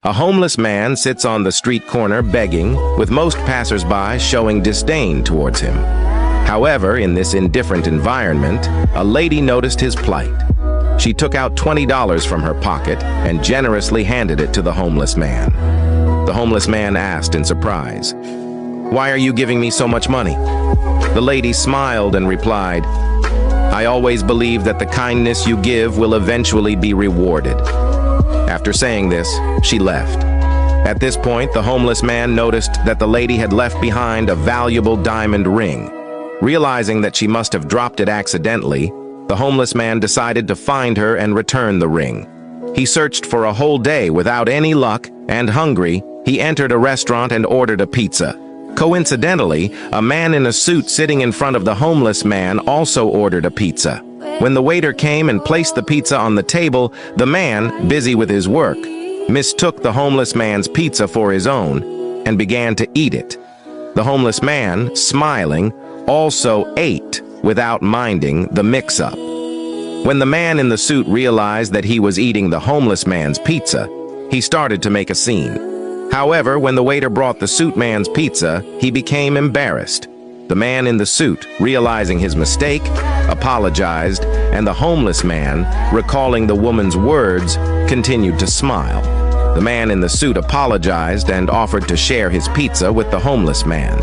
A homeless man sits on the street corner begging, with most passers-by showing disdain towards him. However, in this indifferent environment, a lady noticed his plight. She took out $20 from her pocket and generously handed it to the homeless man. The homeless man asked in surprise, "Why are you giving me so much money?" The lady smiled and replied, "I always believe that the kindness you give will eventually be rewarded." After saying this, she left. At this point, the homeless man noticed that the lady had left behind a valuable diamond ring. Realizing that she must have dropped it accidentally, the homeless man decided to find her and return the ring. He searched for a whole day without any luck, and hungry, he entered a restaurant and ordered a pizza. Coincidentally, a man in a suit sitting in front of the homeless man also ordered a pizza. When the waiter came and placed the pizza on the table, the man, busy with his work, mistook the homeless man's pizza for his own and began to eat it. The homeless man, smiling, also ate without minding the mix-up. When the man in the suit realized that he was eating the homeless man's pizza, he started to make a scene. However, when the waiter brought the suit man's pizza, he became embarrassed. The man in the suit, realizing his mistake, apologized, and the homeless man, recalling the woman's words, continued to smile. The man in the suit apologized and offered to share his pizza with the homeless man.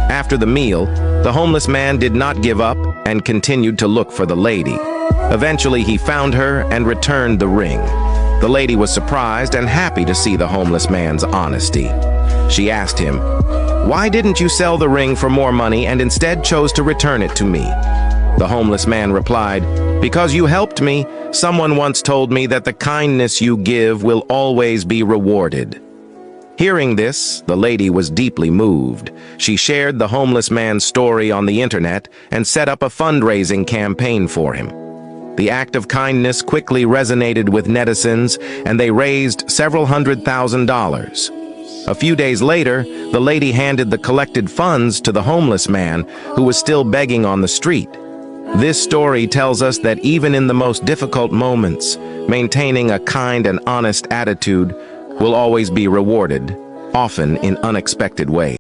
After the meal, the homeless man did not give up and continued to look for the lady. Eventually, he found her and returned the ring. The lady was surprised and happy to see the homeless man's honesty. She asked him, "Why didn't you sell the ring for more money and instead chose to return it to me?" The homeless man replied, "Because you helped me. Someone once told me that the kindness you give will always be rewarded." Hearing this, the lady was deeply moved. She shared the homeless man's story on the internet and set up a fundraising campaign for him. The act of kindness quickly resonated with netizens, and they raised several $100,000. A few days later, the lady handed the collected funds to the homeless man, who was still begging on the street. This story tells us that even in the most difficult moments, maintaining a kind and honest attitude will always be rewarded, often in unexpected ways.